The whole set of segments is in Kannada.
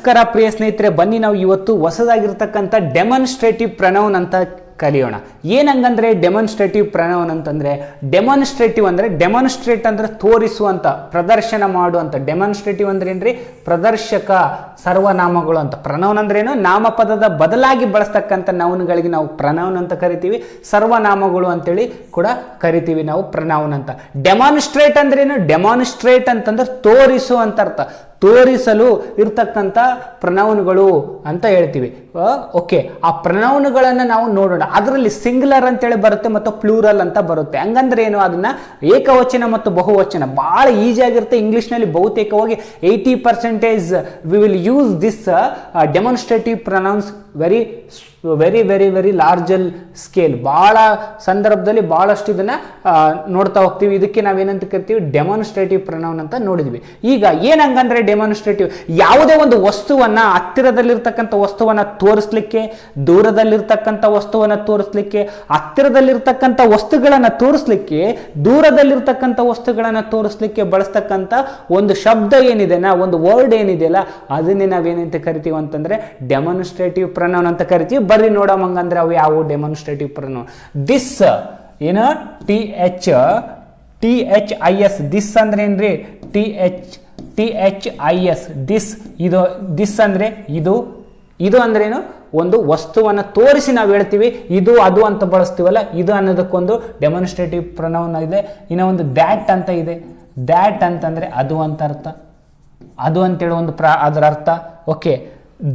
ನಮಸ್ಕಾರ ಪ್ರಿಯ ಸ್ನೇಹಿತರೆ, ಬನ್ನಿ ನಾವು ಇವತ್ತು ಹೊಸದಾಗಿರ್ತಕ್ಕಂಥ ಡೆಮಾನ್ಸ್ಟ್ರೇಟಿವ್ ಪ್ರನೌನ್ ಅಂತ ಕಲಿಯೋಣ. ಏನಂಗಂದ್ರೆ ಡೆಮಾನ್ಸ್ಟ್ರೇಟಿವ್ ಪ್ರನೌನ್ ಅಂತಂದ್ರೆ, ಡೆಮಾನ್ಸ್ಟ್ರೇಟಿವ್ ಅಂದ್ರೆ ಡೆಮಾನ್ಸ್ಟ್ರೇಟ್ ಅಂದ್ರೆ ತೋರಿಸುವಂತ, ಪ್ರದರ್ಶನ ಮಾಡುವಂತ. ಡೆಮಾನ್ಸ್ಟ್ರೇಟಿವ್ ಅಂದ್ರೆ ಏನ್ರಿ? ಪ್ರದರ್ಶಕ, ಸರ್ವನಾಮಗಳು ಅಂತ. ಪ್ರನೌನ್ ಅಂದ್ರೆ ಏನು? ನಾಮಪದದ ಬದಲಾಗಿ ಬಳಸ್ತಕ್ಕಂಥ ನೌನ್ಗಳಿಗೆ ನಾವು ಪ್ರನೌನ್ ಅಂತ ಕರಿತೀವಿ. ಸರ್ವನಾಮಗಳು ಅಂತೇಳಿ ಕೂಡ ಕರಿತೀವಿ ನಾವು ಪ್ರನೌನ್ ಅಂತ. ಡೆಮಾನ್ಸ್ಟ್ರೇಟ್ ಅಂದ್ರೆ ಏನು? ಡೆಮಾನ್ಸ್ಟ್ರೇಟ್ ಅಂತಂದ್ರೆ ತೋರಿಸು ಅಂತ ಅರ್ಥ. ತೋರಿಸಲು ಇರ್ತಕ್ಕಂಥ ಪ್ರನೌನ್ಗಳು ಅಂತ ಹೇಳ್ತೀವಿ. ಓಕೆ, ಆ ಪ್ರನೌನ್ಗಳನ್ನು ನಾವು ನೋಡೋಣ. ಅದರಲ್ಲಿ ಸಿಂಗ್ಯುಲರ್ ಅಂತೇಳಿ ಬರುತ್ತೆ ಮತ್ತು ಪ್ಲೂರಲ್ ಅಂತ ಬರುತ್ತೆ. ಹಂಗಂದ್ರೆ ಏನು? ಅದನ್ನ ಏಕವಚನ ಮತ್ತು ಬಹುವಚನ ಬಹಳ ಈಸಿ ಆಗಿರುತ್ತೆ. ಇಂಗ್ಲಿಷ್ನಲ್ಲಿ ಬಹುತೇಕವಾಗಿ 80% we will use this demonstrative pronouns very very very very large scale. ಬಹಳ ಸಂದರ್ಭದಲ್ಲಿ ಬಹಳಷ್ಟು ಇದನ್ನ ನೋಡ್ತಾ ಹೋಗ್ತೀವಿ. ಇದಕ್ಕೆ ನಾವೇನಂತ ಕರಿತೀವಿ? ಡೆಮಾನ್ಸ್ಟ್ರೇಟಿವ್ ಪ್ರನೌನ್ ಅಂತ ನೋಡಿದ್ವಿ. ಈಗ ಏನಂಗಂದ್ರೆ ಡೆಮಾನ್ಸ್ಟ್ರೇಟಿವ್, ಯಾವುದೇ ಒಂದು ವಸ್ತುವನ್ನ, ಹತ್ತಿರದಲ್ಲಿರ್ತಕ್ಕಂಥ ವಸ್ತುವನ್ನ ತೋರಿಸ್ಲಿಕ್ಕೆ, ದೂರದಲ್ಲಿರ್ತಕ್ಕಂಥ ವಸ್ತುವನ್ನ ತೋರಿಸ್ಲಿಕ್ಕೆ, ಹತ್ತಿರದಲ್ಲಿರ್ತಕ್ಕಂಥ ವಸ್ತುಗಳನ್ನ ತೋರಿಸ್ಲಿಕ್ಕೆ, ದೂರದಲ್ಲಿರ್ತಕ್ಕಂಥ ವಸ್ತುಗಳನ್ನ ತೋರಿಸ್ಲಿಕ್ಕೆ ಬಳಸ್ತಕ್ಕಂಥ ಒಂದು ಶಬ್ದ ಏನಿದೆ, ಒಂದು ವರ್ಡ್ ಏನಿದೆಯಲ್ಲ, ಅದನ್ನೇ ನಾವೇನಂತ ಕರಿತೀವಿ ಅಂತಂದ್ರೆ ಡೆಮಾನ್ಸ್ಟ್ರೇಟಿವ್ ಪ್ರನೌನ್ ಅಂತ ಕರಿತೀವಿ. ಬರ್ರಿ ನೋಡೋಣ ಹಂಗಂದ್ರೆ ಅವು ಯಾವ ಡೆಮಾನ್ಸ್ಟ್ರೇಟಿವ್ ಪ್ರನೌನ್. ದಿಸ್ ಏನ THIS, ದಿಸ್ ಅಂದ್ರೆ ಏನ್ರಿ? THIS, this. ಇದು ದಿಸ್ ಅಂದ್ರೆ ಇದು. ಇದು ಅಂದ್ರೇನು? ಒಂದು ವಸ್ತುವನ್ನು ತೋರಿಸಿ ನಾವು ಹೇಳ್ತೀವಿ. ಇದು ಅದು ಅಂತ ಬಳಸ್ತೀವಲ್ಲ, ಇದು ಅನ್ನೋದಕ್ಕೊಂದು ಡೆಮಾನ್ಸ್ಟ್ರೇಟಿವ್ ಪ್ರನೌನ್ ಇದೆ. ಇನ್ನು ಒಂದು ದ್ಯಾಟ್ ಅಂತ ಇದೆ. ದ್ಯಾಟ್ ಅಂತಂದ್ರೆ ಅದು ಅಂತ ಅರ್ಥ. ಅದು ಅಂತೇಳಿ ಒಂದು ಅದರ ಅರ್ಥ. ಓಕೆ,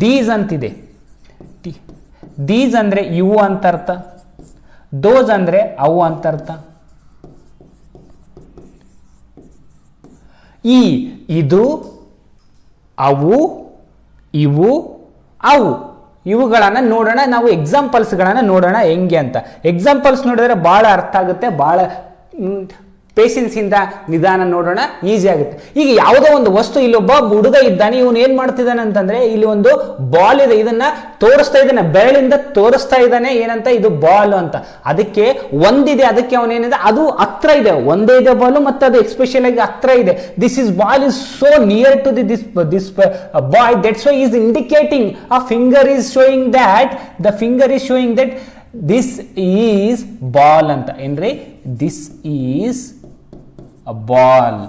ದೀಸ್ ಅಂತಿದೆ. ದೀಸ್ ಅಂದ್ರೆ ಇವು ಅಂತ ಅರ್ಥ. ದೋಸ್ ಅಂದ್ರೆ ಅವು ಅಂತ ಅರ್ಥ. ಇದು, ಅವು, ಇವು, ಅವು, ಇವುಗಳನ್ನ ನೋಡೋಣ. ನಾವು ಎಕ್ಸಾಂಪಲ್ಸ್ಗಳನ್ನ ನೋಡೋಣ ಹೆಂಗೆ ಅಂತ. ಎಕ್ಸಾಂಪಲ್ಸ್ ನೋಡಿದ್ರೆ ಬಹಳ ಅರ್ಥ ಆಗುತ್ತೆ. ಬಹಳ ಪೇಷನ್ಸ್ ಇಂದ ನಿಧಾನ ನೋಡೋಣ, ಈಸಿ ಆಗುತ್ತೆ. ಈಗ ಯಾವುದೋ ಒಂದು ವಸ್ತು, ಇಲ್ಲಿ ಒಬ್ಬ ಹುಡುಗ ಇದ್ದಾನೆ. ಇವನು ಏನ್ ಮಾಡ್ತಿದ್ದಾನೆ ಅಂತಂದ್ರೆ, ಇಲ್ಲಿ ಒಂದು ಬಾಲ್ ಇದೆ, ಇದನ್ನ ತೋರಿಸ್ತಾ ಇದ್ದಾನೆ, ಬೆರಳಿಂದ ತೋರಿಸ್ತಾ ಇದ್ದಾನೆ. ಏನಂತ? ಇದು ಬಾಲ್ ಅಂತ. ಅದಕ್ಕೆ ಒಂದಿದೆ, ಅದಕ್ಕೆ ಅವನೇನಿದೆ, ಅದು ಹತ್ರ ಇದೆ. ಒಂದೇ ಇದೆ ಬಾಲ್, ಮತ್ತೆ ಅದು ಎಕ್ಸ್ಪೆಷಲ್ ಆಗಿ ಹತ್ರ ಇದೆ. This is ball is so near to this boy, that's why is indicating. A finger is showing that, the finger is showing that this is ball ಅಂತ. ಏನ್ರಿ? This is ball.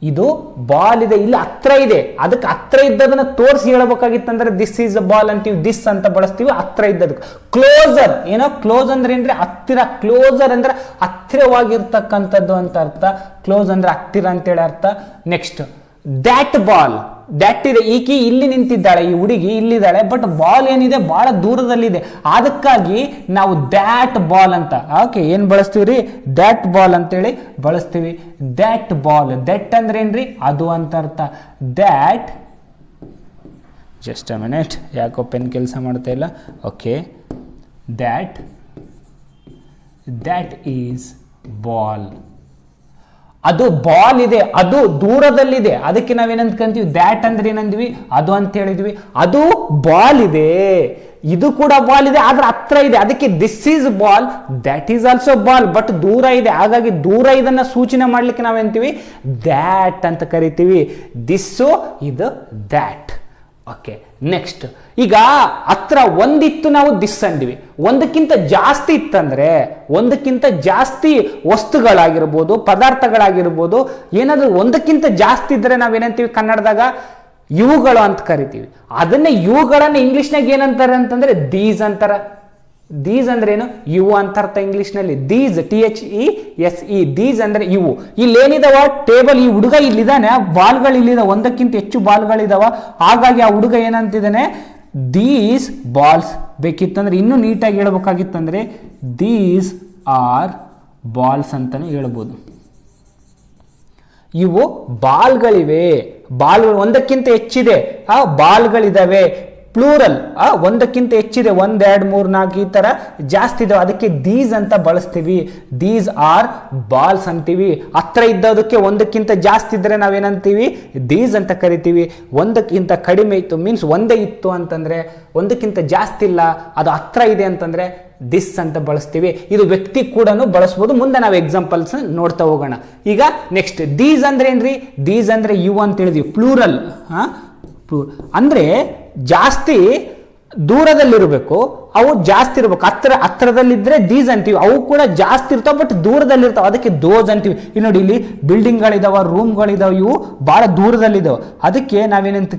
ಇದು ಬಾಲ್ ಇದೆ, ಇಲ್ಲಿ ಹತ್ರ ಇದೆ. ಅದಕ್ಕೆ ಹತ್ರ ಇದ್ದದನ್ನ ತೋರಿಸಿ ಹೇಳಬೇಕಾಗಿತ್ತಂದ್ರೆ ದಿಸ್ ಈಸ್ ಅ ಬಾಲ್ ಅಂತೀವಿ. ದಿಸ್ ಅಂತ ಬಳಸ್ತೀವಿ ಹತ್ರ ಇದ್ದದಕ್ಕೆ. ಕ್ಲೋಸರ್, ಏನೋ ಕ್ಲೋಸ್ ಅಂದ್ರೆ ಏನ್ರಿ? ಹತ್ತಿರ. ಕ್ಲೋಸರ್ ಅಂದ್ರೆ ಹತ್ತಿರವಾಗಿರ್ತಕ್ಕಂಥದ್ದು ಅಂತ ಅರ್ಥ. ಕ್ಲೋಸ್ ಅಂದ್ರೆ ಹತ್ತಿರ ಅಂತೇಳಿ ಅರ್ಥ. Next, that ball. ದ್ಯಾಟ್ ಇದೆ, ಈಕಿ ಇಲ್ಲಿ ನಿಂತಿದ್ದಾಳೆ, ಈ ಹುಡುಗಿ ಇಲ್ಲಿದ್ದಾಳೆ, ಬಟ್ ಬಾಲ್ ಏನಿದೆ ಬಹಳ ದೂರದಲ್ಲಿದೆ. ಅದಕ್ಕಾಗಿ ನಾವು ದ್ಯಾಟ್ ಬಾಲ್ ಅಂತ ಏನ್ ಬಳಸ್ತೀವಿ ರೀ? ದ್ಯಾಟ್ ಬಾಲ್ ಅಂತೇಳಿ ಬಳಸ್ತೀವಿ. That ball. ದಟ್ ಅಂದ್ರೆ ಏನ್ರಿ? ಅದು ಅಂತ ಅರ್ಥ. ದ್ಯಾಟ್, ಜಸ್ಟ್ ಅ ಮಿನಿಟ್, ಯಾಕೋ ಪೆನ್ ಕೆಲಸ ಮಾಡ್ತಾ ಇಲ್ಲ. Okay, that is ball. ಅದು ಬಾಲ್ ಇದೆ, ಅದು ದೂರದಲ್ಲಿದೆ. ಅದಕ್ಕೆ ನಾವೇನಂತ ಕಂತೀವಿ? ದ್ಯಾಟ್ ಅಂದ್ರೆ ಏನಂದ್ವಿ? ಅದು ಅಂತ ಹೇಳಿದ್ವಿ. ಅದು ಬಾಲ್ ಇದೆ, ಇದು ಕೂಡ ಬಾಲ್ ಇದೆ, ಆದ್ರೆ ಹತ್ರ ಇದೆ. ಅದಕ್ಕೆ this is ball, that is also ball, but ದೂರ ಇದೆ. ಹಾಗಾಗಿ ದೂರ ಇದನ್ನ ಸೂಚನೆ ಮಾಡ್ಲಿಕ್ಕೆ ನಾವೇಂತೀವಿ? ದ್ಯಾಟ್ ಅಂತ ಕರಿತೀವಿ. ದಿಸ್ಸು, ಇದು ದ್ಯಾಟ್. ಓಕೆ, ನೆಕ್ಸ್ಟ್, ಈಗ ಹತ್ರ ಒಂದಿತ್ತು, ನಾವು ದಿಸ್ ಅಂದ್ವಿ. ಒಂದಕ್ಕಿಂತ ಜಾಸ್ತಿ ಇತ್ತಂದ್ರೆ, ಒಂದಕ್ಕಿಂತ ಜಾಸ್ತಿ ವಸ್ತುಗಳಾಗಿರ್ಬೋದು, ಪದಾರ್ಥಗಳಾಗಿರ್ಬೋದು, ಏನಾದ್ರೂ ಒಂದಕ್ಕಿಂತ ಜಾಸ್ತಿ ಇದ್ರೆ ನಾವೇನಂತೀವಿ ಕನ್ನಡದಾಗ? ಇವುಗಳು ಅಂತ ಕರಿತೀವಿ. ಅದನ್ನ ಇವುಗಳನ್ನ ಇಂಗ್ಲಿಷ್ನಾಗ ಏನಂತಾರೆ ಅಂತಂದ್ರೆ ದೀಸ್ ಅಂತಾರ. ದೀಸ್ ಅಂದ್ರೆ ಏನು? ಇವು ಅಂತ ಅರ್ಥ ಇಂಗ್ಲಿಷ್ನಲ್ಲಿ. ದೀಸ್, THESE, ದೀಸ್ ಅಂದ್ರೆ ಇವು. ಇಲ್ಲಿ ಏನಿದಾವ? ಟೇಬಲ್. ಈ ಹುಡುಗ ಇಲ್ಲಿದ್ದಾನೆ, ಬಾಲ್ಗಳು ಇಲ್ಲಿದಾವ, ಒಂದಕ್ಕಿಂತ ಹೆಚ್ಚು ಬಾಲ್ಗಳಿದಾವ. ಹಾಗಾಗಿ ಆ ಹುಡುಗ ಏನಂತಿದ್ದಾನೆ? These balls. ಬೇಕಿತ್ತಂದ್ರೆ ಇನ್ನೂ ನೀಟಾಗಿ ಹೇಳ್ಬೇಕಾಗಿತ್ತಂದ್ರೆ ದೀಸ್ ಆರ್ ಬಾಲ್ಸ್ ಅಂತಾನೆ ಹೇಳ್ಬೋದು. ಇವು ಬಾಲ್ಗಳಿವೆ. ಬಾಲ್ಗಳು ಒಂದಕ್ಕಿಂತ ಹೆಚ್ಚಿದೆ, ಆ ಬಾಲ್ಗಳಿದಾವೆ. ಪ್ಲೂರಲ್, ಒಂದಕ್ಕಿಂತ ಹೆಚ್ಚಿದೆ, 1, 2, 3, 4 ಈ ತರ ಜಾಸ್ತಿ ಇದಾವೆ. ಅದಕ್ಕೆ ದೀಸ್ ಅಂತ ಬಳಸ್ತೀವಿ. ದೀಸ್ ಆರ್ ಬಾಲ್ಸ್ ಅಂತೀವಿ. ಹತ್ರ ಇದ್ದದಕ್ಕೆ ಒಂದಕ್ಕಿಂತ ಜಾಸ್ತಿ ಇದ್ರೆ ನಾವೇನಂತೀವಿ? ದೀಸ್ ಅಂತ ಕರಿತೀವಿ. ಒಂದಕ್ಕಿಂತ ಕಡಿಮೆ ಇತ್ತು, ಮೀನ್ಸ್ ಒಂದೇ ಇತ್ತು ಅಂತಂದ್ರೆ, ಒಂದಕ್ಕಿಂತ ಜಾಸ್ತಿ ಇಲ್ಲ, ಅದು ಹತ್ರ ಇದೆ ಅಂತಂದ್ರೆ ದಿಸ್ ಅಂತ ಬಳಸ್ತೀವಿ. ಇದು ವ್ಯಕ್ತಿ ಕೂಡ ಬಳಸಬಹುದು. ಮುಂದೆ ನಾವು ಎಕ್ಸಾಂಪಲ್ಸ್ ನೋಡ್ತಾ ಹೋಗೋಣ. ಈಗ ನೆಕ್ಸ್ಟ್, ದೀಸ್ ಅಂದ್ರೆ ಏನ್ರಿ? ದೀಸ್ ಅಂದ್ರೆ ಇವು ಅಂತ ಹೇಳಿದ್ವಿ. ಪ್ಲೂರಲ್. ಅಂದರೆ ಜಾಸ್ತಿ ದೂರದಲ್ಲಿರಬೇಕು, ಅವು ಜಾಸ್ತಿ ಇರಬೇಕು. ಹತ್ರದಲ್ಲಿದ್ದರೆ ದೀಸ್ ಅಂತೀವಿ, ಅವು ಕೂಡ ಜಾಸ್ತಿ ಇರ್ತಾವೆ ಬಟ್ ದೂರದಲ್ಲಿರ್ತಾವೆ, ಅದಕ್ಕೆ ದೋಸ್ ಅಂತೀವಿ. ಇಲ್ಲಿ ನೋಡಿ, ಇಲ್ಲಿ ಬಿಲ್ಡಿಂಗ್ಗಳಿದಾವೆ, ರೂಮ್ಗಳಿದಾವೆ, ಇವು ಭಾಳ ದೂರದಲ್ಲಿದ್ದಾವೆ, ಅದಕ್ಕೆ ನಾವೇನಂತ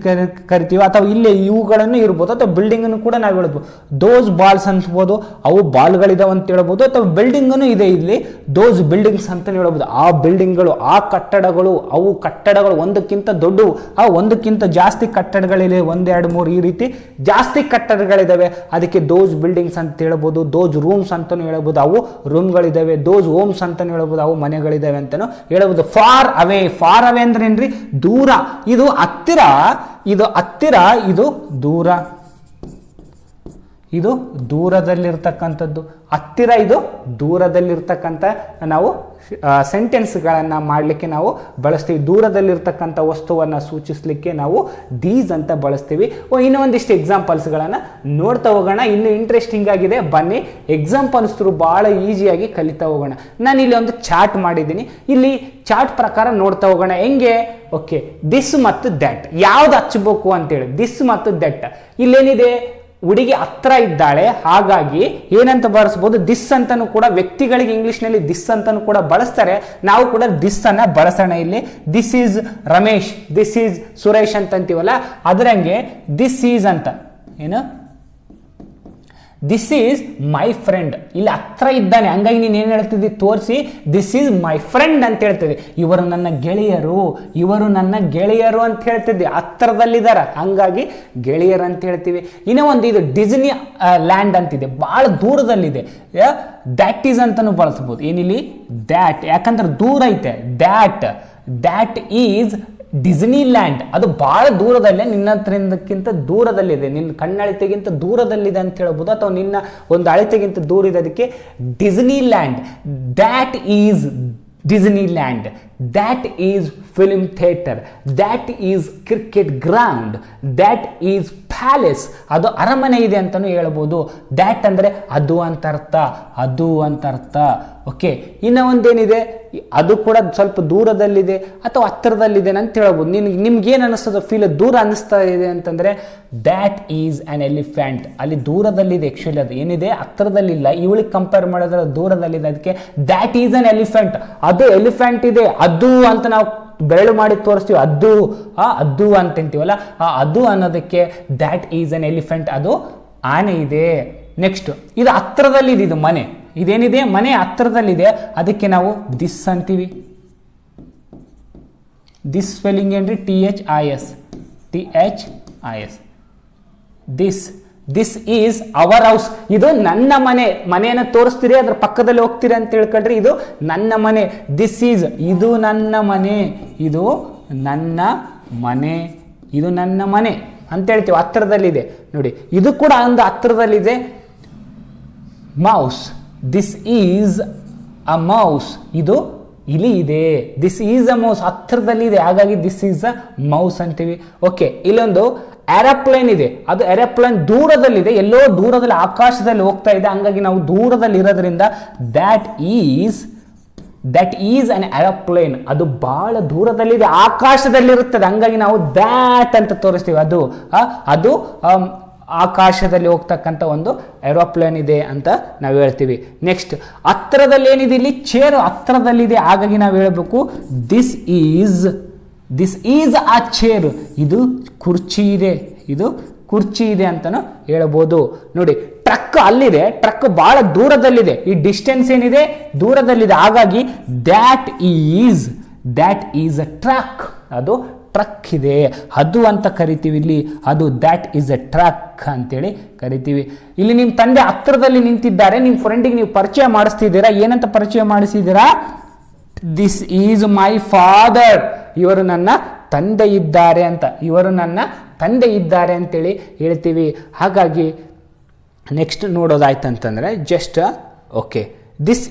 ಕರಿತೀವಿ. ಅಥವಾ ಇಲ್ಲೇ ಇವುಗಳನ್ನು ಇರ್ಬೋದು, ಅಥವಾ ಬಿಲ್ಡಿಂಗನ್ನು ಕೂಡ ನಾವು ಹೇಳ್ಬೋದು ದೋಸ್ ಬಾಲ್ಸ್ ಅನ್ಸ್ಬೋದು, ಅವು ಬಾಲ್ಗಳಿದಾವೆ ಅಂತ ಹೇಳ್ಬೋದು. ಅಥವಾ ಬಿಲ್ಡಿಂಗನ್ನು ಇದೆ ಇಲ್ಲಿ, ದೋಸ್ ಬಿಲ್ಡಿಂಗ್ಸ್ ಅಂತ ಹೇಳ್ಬೋದು. ಆ ಬಿಲ್ಡಿಂಗ್ಗಳು, ಆ ಕಟ್ಟಡಗಳು, ಅವು ಕಟ್ಟಡಗಳು ಒಂದಕ್ಕಿಂತ ದೊಡ್ಡವು, ಆ ಒಂದಕ್ಕಿಂತ ಜಾಸ್ತಿ ಕಟ್ಟಡಗಳಿವೆ, 1, 2, 3 ಈ ರೀತಿ ಜಾಸ್ತಿ ಕಟ್ಟಡಗಳಿದ್ದಾವೆ, ಅದಕ್ಕೆ ದೋಸ್ ಬಿಲ್ಡಿಂಗ್ಸ್ ಅಂತ ಹೇಳ್ಬೋದು. ದೋಸ್ ರೂಮ್ಸ್ ಅಂತಾನು ಹೇಳ್ಬೋದು, ಅವು ರೂಮ್ಗಳಿದ್ದಾವೆ. ದೋಸ್ ಹೋಮ್ಸ್ ಅಂತಾನು ಹೇಳ್ಬೋದು, ಅವು ಮನೆಗಳಿದ್ದಾವೆ ಅಂತಾನು ಹೇಳ್ಬೋದು. ಫಾರ್ ಅವೇ ಅಂದ್ರೆ ಏನ್ರಿ? ದೂರ. ಇದು ಹತ್ತಿರ, ಇದು ಹತ್ತಿರ, ಇದು ದೂರ. ಇದು ದೂರದಲ್ಲಿರ್ತಕ್ಕಂಥದ್ದು, ಹತ್ತಿರ, ಇದು ದೂರದಲ್ಲಿರ್ತಕ್ಕಂಥ ನಾವು ಸೆಂಟೆನ್ಸ್ಗಳನ್ನು ಮಾಡಲಿಕ್ಕೆ ನಾವು ಬಳಸ್ತೀವಿ. ದೂರದಲ್ಲಿರ್ತಕ್ಕಂಥ ವಸ್ತುವನ್ನು ಸೂಚಿಸಲಿಕ್ಕೆ ನಾವು ದೀಸ್ ಅಂತ ಬಳಸ್ತೀವಿ. ಇನ್ನೂ ಒಂದಿಷ್ಟು ಎಕ್ಸಾಂಪಲ್ಸ್ಗಳನ್ನು ನೋಡ್ತಾ ಹೋಗೋಣ. ಇನ್ನು ಇಂಟ್ರೆಸ್ಟಿಂಗ್ ಆಗಿದೆ, ಬನ್ನಿ ಎಕ್ಸಾಂಪಲ್ಸ್ ಥ್ರೂ ಭಾಳ ಈಸಿಯಾಗಿ ಕಲಿತಾ ಹೋಗೋಣ. ನಾನು ಇಲ್ಲಿ ಒಂದು ಚಾರ್ಟ್ ಮಾಡಿದ್ದೀನಿ, ಇಲ್ಲಿ ಚಾರ್ಟ್ ಪ್ರಕಾರ ನೋಡ್ತಾ ಹೋಗೋಣ. ಹೆಂಗೆ? ಓಕೆ, ದಿಸ್ ಮತ್ತು ದಟ್ ಯಾವ್ದು ಹಚ್ಚಬೇಕು ಅಂತೇಳಿ, ದಿಸ್ ಮತ್ತು ದಟ್. ಇಲ್ಲೇನಿದೆ? ಹುಡುಗಿ ಹತ್ರ ಇದ್ದಾಳೆ, ಹಾಗಾಗಿ ಏನಂತ ಬಳಸ್ಬೋದು? ದಿಸ್ ಅಂತಾನು ಕೂಡ, ವ್ಯಕ್ತಿಗಳಿಗೆ ಇಂಗ್ಲಿಷ್ನಲ್ಲಿ ದಿಸ್ ಅಂತಾನು ಕೂಡ ಬಳಸ್ತಾರೆ, ನಾವು ಕೂಡ ದಿಸ್ ಅನ್ನ ಬಳಸೋಣ. ಇಲ್ಲಿ this is Ramesh, this is Suresh ಅಂತಂತೀವಲ್ಲ, ಅದರಂಗೆ ದಿಸ್ ಈಸ್ ಅಂತ ಏನು, ದಿಸ್ ಈಸ್ ಮೈ ಫ್ರೆಂಡ್. ಇಲ್ಲಿ ಹತ್ರ ಇದ್ದಾನೆ, ಹಂಗಾಗಿ ನೀನು ಏನು ಹೇಳ್ತಿದ್ದಿ? ತೋರಿಸಿ ದಿಸ್ ಈಸ್ ಮೈ ಫ್ರೆಂಡ್ ಅಂತ ಹೇಳ್ತಿದ್ದೆ. ಇವರು ನನ್ನ ಗೆಳೆಯರು, ಇವರು ನನ್ನ ಗೆಳೆಯರು ಅಂತ ಹೇಳ್ತಿದ್ದೆ, ಹತ್ರದಲ್ಲಿದ್ದಾರೆ, ಹಂಗಾಗಿ ಗೆಳೆಯರು ಅಂತ ಹೇಳ್ತೀವಿ. ಇನ್ನೂ ಒಂದು, ಇದು ಡಿಸ್ನಿ ಲ್ಯಾಂಡ್ ಅಂತಿದೆ, ಭಾಳ ದೂರದಲ್ಲಿದೆ, ದ್ಯಾಟ್ ಈಸ್ ಅಂತಾನು ಬಳಸ್ಬೋದು. ಏನಿಲ್ಲಿ? ದ್ಯಾಟ್, ಯಾಕಂದ್ರೆ ದೂರ ಐತೆ. ದ್ಯಾಟ್ ಈಸ್ ಡಿಸ್ನಿ ಲ್ಯಾಂಡ್, ಅದು ಭಾಳ ದೂರದಲ್ಲೇ, ನಿನ್ನ ಹತ್ರಕ್ಕಿಂತ ದೂರದಲ್ಲಿದೆ, ನಿನ್ನ ಕಣ್ಣಳಿತೆಗಿಂತ ದೂರದಲ್ಲಿದೆ ಅಂತ ಹೇಳ್ಬೋದು, ಅಥವಾ ನಿನ್ನ ಒಂದು ಅಳತೆಗಿಂತ ದೂರ ಇದೆ, ಅದಕ್ಕೆ Disney land. That is Disney land, that is film theatre, that is cricket ground, that is palace, ಅದು ಅರಮನೆ ಇದೆ ಅಂತಲೂ ಹೇಳ್ಬೋದು. ದ್ಯಾಟ್ ಅಂದರೆ ಅದು ಅಂತ ಅರ್ಥ, ಅದು ಅಂತ ಅರ್ಥ. ಓಕೆ, ಇನ್ನು ಒಂದೇನಿದೆ? ಅದು ಕೂಡ ಸ್ವಲ್ಪ ದೂರದಲ್ಲಿದೆ ಅಥವಾ ಹತ್ತಿರದಲ್ಲಿದೆ ಅಂತ ಹೇಳ್ಬೋದು. ನಿಮ್ಗೇನು ಅನ್ನಿಸ್ತದೆ? ಫೀಲ್ ದೂರ ಅನ್ನಿಸ್ತಾ ಇದೆ ಅಂತಂದರೆ ದ್ಯಾಟ್ ಈಸ್ ಆ್ಯನ್ ಎಲಿಫೆಂಟ್, ಅಲ್ಲಿ ದೂರದಲ್ಲಿದೆ. ಆ್ಯಕ್ಚುಲಿ ಅದು ಏನಿದೆ? ಹತ್ತಿರದಲ್ಲಿಲ್ಲ, ಇವಳಿಗೆ ಕಂಪೇರ್ ಮಾಡಿದ್ರೆ ದೂರದಲ್ಲಿದೆ, ಅದಕ್ಕೆ ದ್ಯಾಟ್ ಈಸ್ ಆ್ಯನ್ ಎಲಿಫೆಂಟ್, ಅದು ಎಲಿಫೆಂಟ್ ಇದೆ, ಅದು ಅಂತ ನಾವು ಬೆರಳು ಮಾಡಿ ತೋರಿಸ್ತೀವಿ, ಅದು ಅಂತೀವಲ್ಲ, ಅದು ಅನ್ನೋದಕ್ಕೆ ದ್ಯಾಟ್ ಈಸ್ ಅನ್ ಎಲಿಫೆಂಟ್, ಅದು ಆನೆ ಇದೆ. ನೆಕ್ಸ್ಟ್, ಇದು ಹತ್ತಿರದಲ್ಲಿದೆ, ಇದು ಮನೆ, ಇದೇನಿದೆ? ಮನೆ ಹತ್ತಿರದಲ್ಲಿದೆ, ಅದಕ್ಕೆ ನಾವು ದಿಸ್ ಅಂತೀವಿ. ದಿಸ್ ಸ್ಪೆಲ್ಲಿಂಗ್ ಏನ್ರಿ? THIS, this is our house, ಇದು ನನ್ನ ಮನೆ. ಮನೆಯನ್ನು ತೋರಿಸ್ತೀರಿ, ಅದ್ರ ಪಕ್ಕದಲ್ಲಿ ಹೋಗ್ತೀರಿ ಅಂತ ತಿಳ್ಕೊಂಡ್ರಿ, ಇದು ನನ್ನ ಮನೆ. ದಿಸ್ ಈಸ್, ಇದು ನನ್ನ ಮನೆ, ಇದು ನನ್ನ ಮನೆ, ಇದು ನನ್ನ ಮನೆ ಅಂತ ಹೇಳ್ತೀವಿ. ಹತ್ತಿರದಲ್ಲಿದೆ ನೋಡಿ, ಇದು ಕೂಡ ಒಂದು ಹತ್ತಿರದಲ್ಲಿದೆ. Mouse, this is a mouse, ಇದು ಇಲಿ ಇದೆ. ದಿಸ್ ಈಸ್ ಅ ಮೌಸ್, ಹತ್ತಿರದಲ್ಲಿದೆ, ಹಾಗಾಗಿ ದಿಸ್ ಈಸ್ ಅ ಮೌಸ್ ಅಂತೀವಿ. ಓಕೆ, ಇಲ್ಲೊಂದು ಏರೋಪ್ಲೇನ್ ಇದೆ, ಅದು ಏರೋಪ್ಲೇನ್ ದೂರದಲ್ಲಿದೆ, ಎಲ್ಲೋ ದೂರದಲ್ಲಿ ಆಕಾಶದಲ್ಲಿ ಹೋಗ್ತಾ ಇದೆ, ಹಂಗಾಗಿ ನಾವು ದೂರದಲ್ಲಿ ಇರೋದ್ರಿಂದ ದ್ಯಾಟ್ ಈಸ್ ಅನ್ ಏರೋಪ್ಲೇನ್, ಅದು ಬಹಳ ದೂರದಲ್ಲಿದೆ, ಆಕಾಶದಲ್ಲಿರುತ್ತದೆ, ಹಂಗಾಗಿ ನಾವು ದ್ಯಾಟ್ ಅಂತ ತೋರಿಸ್ತೀವಿ. ಅದು ಆಕಾಶದಲ್ಲಿ ಹೋಗ್ತಕ್ಕಂಥ ಒಂದು ಏರೋಪ್ಲೇನ್ ಇದೆ ಅಂತ ನಾವು ಹೇಳ್ತೀವಿ. ನೆಕ್ಸ್ಟ್, ಹತ್ತಿರದಲ್ಲಿ ಏನಿದೆ? ಇಲ್ಲಿ ಚೇರು ಹತ್ತಿರದಲ್ಲಿದೆ, ಹಾಗಾಗಿ ನಾವು ಹೇಳಬೇಕು ದಿಸ್ ಈಸ್ ಆ ಚೇರ್, ಇದು ಕುರ್ಚಿ ಇದೆ, ಇದು ಕುರ್ಚಿ ಇದೆ ಅಂತಲೂ ಹೇಳ್ಬೋದು. ನೋಡಿ, ಟ್ರಕ್ ಅಲ್ಲಿದೆ, ಟ್ರಕ್ ಬಹಳ ದೂರದಲ್ಲಿದೆ, ಈ ಡಿಸ್ಟೆನ್ಸ್ ಏನಿದೆ? ದೂರದಲ್ಲಿದೆ, ಹಾಗಾಗಿ ದ್ಯಾಟ್ ಈಸ್ ಅ ಟ್ರಕ್, ಅದು ಟ್ರಕ್ ಇದೆ, ಅದು ಅಂತ ಕರಿತೀವಿ. ಇಲ್ಲಿ ಅದು ದ್ಯಾಟ್ ಈಸ್ ಅ ಟ್ರಕ್ ಅಂತೇಳಿ ಕರಿತೀವಿ. ಇಲ್ಲಿ ನಿಮ್ಮ ತಂದೆ ಹತ್ತಿರದಲ್ಲಿ ನಿಂತಿದ್ದಾರೆ, ನಿಮ್ಮ ಫ್ರೆಂಡಿಗೆ ನೀವು ಪರಿಚಯ ಮಾಡಿಸ್ತಿದ್ದೀರಾ, ಏನಂತ ಪರಿಚಯ ಮಾಡಿಸಿದ್ದೀರಾ? ದಿಸ್ ಈಸ್ ಮೈ ಫಾದರ್, ಇವರು ನನ್ನ ತಂದೆ ಇದ್ದಾರೆ ಅಂತ, ಇವರು ನನ್ನ ತಂದೆ ಇದ್ದಾರೆ ಅಂತೇಳಿ ಹೇಳ್ತೀವಿ. ಹಾಗಾಗಿ ನೆಕ್ಸ್ಟ್ ನೋಡೋದಾಯ್ತಂತಂದರೆ just okay, this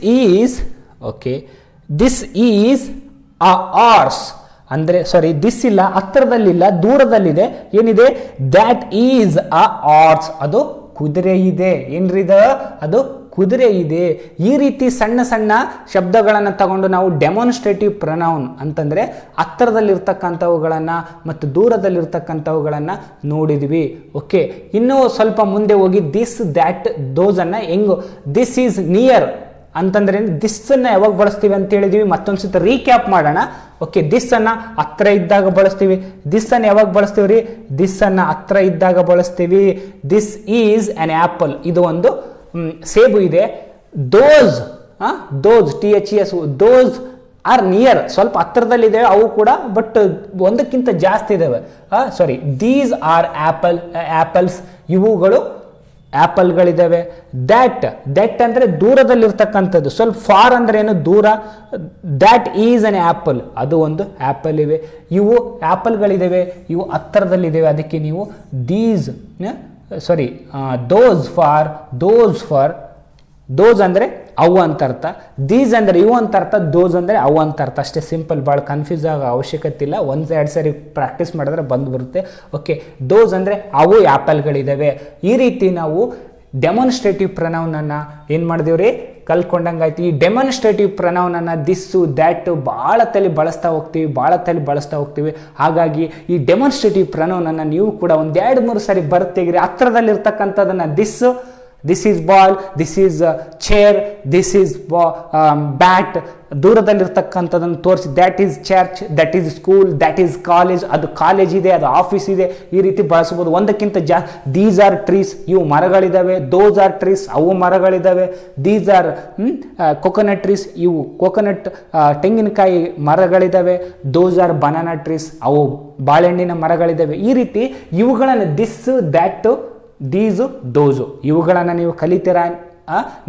is a ಆರ್ಸ್ ಅಂದರೆ, ಸಾರಿ, ದಿಸ್ ಇಲ್ಲ, ಹತ್ತಿರದಲ್ಲಿಲ್ಲ, ದೂರದಲ್ಲಿದೆ. ಏನಿದೆ? ದ್ಯಾಟ್ ಈಸ್ ಅ ಆರ್ಸ್, ಅದು ಕುದುರೆ ಇದೆ. ಏನ್ರಿದ? ಅದು ಕುದುರೆ ಇದೆ. ಈ ರೀತಿ ಸಣ್ಣ ಸಣ್ಣ ಶಬ್ದಗಳನ್ನು ತಗೊಂಡು ನಾವು ಡೆಮಾನ್ಸ್ಟ್ರೇಟಿವ್ ಪ್ರನೌನ್ ಅಂತಂದರೆ ಹತ್ತಿರದಲ್ಲಿರ್ತಕ್ಕಂಥವುಗಳನ್ನು ಮತ್ತು ದೂರದಲ್ಲಿರ್ತಕ್ಕಂಥವುಗಳನ್ನು ನೋಡಿದ್ವಿ. ಓಕೆ, ಇನ್ನೂ ಸ್ವಲ್ಪ ಮುಂದೆ ಹೋಗಿ ದಿಸ್ ದ್ಯಾಟ್ ದೋಸನ್ನು ಹೆಂಗು ದಿಸ್ ಈಸ್ ನಿಯರ್ ಅಂತಂದ್ರೆ ದಿಸ್ಸನ್ನು ಯಾವಾಗ ಬಳಸ್ತೀವಿ ಅಂತ ಹೇಳಿದ್ವಿ, ಮತ್ತೊಂದ್ಸತಿ ರೀಕ್ಯಾಪ್ ಮಾಡೋಣ. ಓಕೆ, ದಿಸ್ಸನ್ನು ಹತ್ರ ಇದ್ದಾಗ ಬಳಸ್ತೀವಿ. ದಿಸ್ಸನ್ನು ಯಾವಾಗ ಬಳಸ್ತೀವಿ ರೀ? ದಿಸ್ಸನ್ನು ಹತ್ರ ಇದ್ದಾಗ ಬಳಸ್ತೀವಿ. ದಿಸ್ ಈಸ್ ಆನ್ ಆ್ಯಪಲ್, ಇದು ಒಂದು ಸೇಬು ಇದೆ. ದೋಸ್ THES ದೋಸ್ ಆರ್ ನಿಯರ್, ಸ್ವಲ್ಪ ಹತ್ತಿರದಲ್ಲಿದ್ದಾವೆ ಅವು ಕೂಡ, ಬಟ್ ಒಂದಕ್ಕಿಂತ ಜಾಸ್ತಿ ಇದ್ದಾವೆ. ಸಾರಿ, ದೀಸ್ ಆರ್ ಆ್ಯಪಲ್ಸ್, ಇವುಗಳು ಆ್ಯಪಲ್ಗಳಿದ್ದಾವೆ. ದ್ಯಾಟ್ ಅಂದರೆ ದೂರದಲ್ಲಿರ್ತಕ್ಕಂಥದ್ದು. ಸ್ವಲ್ಪ ಫಾರ್ ಅಂದರೆ ಏನು? ದೂರ. ದ್ಯಾಟ್ ಈಸ್ ಅನ್ ಆ್ಯಪಲ್, ಅದು ಒಂದು ಆ್ಯಪಲ್ ಇವೆ. ಇವು ಆ್ಯಪಲ್ಗಳಿದ್ದಾವೆ, ಇವು ಹತ್ತಿರದಲ್ಲಿದ್ದಾವೆ. ಅದಕ್ಕೆ ನೀವು ದೀಸ್ ದೋಸ್ ಅಂದರೆ ಅವು ಅಂತ ಅರ್ಥ, ದೀಸ್ ಅಂದರೆ ಇವು ಅಂತ ಅರ್ಥ, ದೋಸ್ ಅಂದರೆ ಅವು ಅಂತ ಅರ್ಥ. ಅಷ್ಟೇ ಸಿಂಪಲ್, ಭಾಳ ಕನ್ಫ್ಯೂಸ್ ಆಗೋ ಅವಶ್ಯಕತೆ ಇಲ್ಲ. 1-2 ಸರಿ ಪ್ರಾಕ್ಟೀಸ್ ಮಾಡಿದ್ರೆ ಬಂದು ಬರುತ್ತೆ. ಓಕೆ, ದೋಸ್ ಅಂದರೆ ಅವು ಆ್ಯಪಲ್ಗಳಿದ್ದಾವೆ. ಈ ರೀತಿ ನಾವು ಡೆಮಾನ್ಸ್ಟ್ರೇಟಿವ್ ಪ್ರನೌನನ್ನು ಏನು ಮಾಡಿದೀವ್ರಿ? ಕಲ್ತ್ಕೊಂಡಂಗಾಯ್ತು. ಈ ಡೆಮಾನ್ಸ್ಟ್ರೇಟಿವ್ ಪ್ರನೌನನ್ನು ದಿಸ್ಸು ದ್ಯಾಟು ಭಾಳ ತಲೆ ಬಳಸ್ತಾ ಹೋಗ್ತೀವಿ. ಹಾಗಾಗಿ ಈ ಡೆಮಾನ್ಸ್ಟ್ರೇಟಿವ್ ಪ್ರನೌನನ್ನು ನೀವು ಕೂಡ 1-2-3 ಸರಿ ಬರ್ತೆಗಿರಿ. ಹತ್ರದಲ್ಲಿರ್ತಕ್ಕಂಥದ್ದನ್ನು this is ball, this is chair, this is bat, ದೂರದಲ್ಲಿರ್ತಕ್ಕಂಥದ್ದನ್ನು ತೋರಿಸಿ that is church, that is school, that is college, ಅದು ಕಾಲೇಜ್ ಇದೆ, ಅದು ಆಫೀಸ್ ಇದೆ, ಈ ರೀತಿ ಬಳಸ್ಬೋದು. ಒಂದಕ್ಕಿಂತ ದೀಸ್ ಆರ್ ಟ್ರೀಸ್, ಇವು ಮರಗಳಿದ್ದಾವೆ. ದೋಸ್ ಆರ್ ಟ್ರೀಸ್, ಅವು ಮರಗಳಿದ್ದಾವೆ. ದೀಸ್ ಆರ್ ಕೊಕೊನಟ್ ಟ್ರೀಸ್, ಇವು ಕೊಕೊನಟ್ ತೆಂಗಿನಕಾಯಿ ಮರಗಳಿದ್ದಾವೆ. ದೋಸ್ ಆರ್ ಬನಾನಾ ಟ್ರೀಸ್, ಅವು ಬಾಳೆಹಣ್ಣಿನ ಮರಗಳಿದ್ದಾವೆ. ಈ ರೀತಿ ಇವುಗಳನ್ನು ದಿಸ್ಸು ದ್ಯಾಟು ದೀಸು ದೋಸು ಇವುಗಳನ್ನು ನೀವು ಕಲಿತೀರಾ?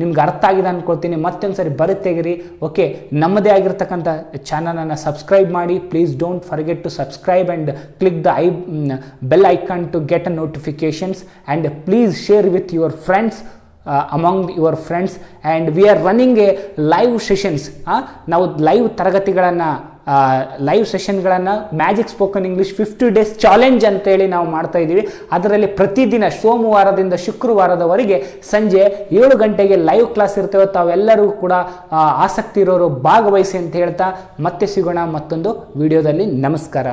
ನಿಮ್ಗೆ ಅರ್ಥ ಆಗಿದೆ ಅಂದ್ಕೊಳ್ತೀನಿ. ಮತ್ತೊಂದು ಸರಿ ಬರುತ್ತೆಗಿರಿ. ಓಕೆ, ನಮ್ಮದೇ ಆಗಿರ್ತಕ್ಕಂಥ ಚಾನಲನ್ನು ಸಬ್ಸ್ಕ್ರೈಬ್ ಮಾಡಿ. Please don't forget to subscribe and click the bell icon to get a notifications and please share with your friends among your friends. And we are running a live sessions. ನಾವು ಲೈವ್ ತರಗತಿಗಳನ್ನು ಲೈವ್ ಸೆಷನ್ಗಳನ್ನು magic spoken English 50 days challenge ಅಂತೇಳಿ ನಾವು ಮಾಡ್ತಾ ಇದ್ದೀವಿ. ಅದರಲ್ಲಿ ಪ್ರತಿದಿನ ಸೋಮವಾರದಿಂದ ಶುಕ್ರವಾರದವರೆಗೆ ಸಂಜೆ 7 ಗಂಟೆಗೆ ಲೈವ್ ಕ್ಲಾಸ್ ಇರ್ತೇವೆ. ತಾವೆಲ್ಲರೂ ಕೂಡ ಆಸಕ್ತಿ ಇರೋರು ಭಾಗವಹಿಸಿ ಅಂತ ಹೇಳ್ತಾ ಮತ್ತೆ ಸಿಗೋಣ ಮತ್ತೊಂದು ವಿಡಿಯೋದಲ್ಲಿ. ನಮಸ್ಕಾರ.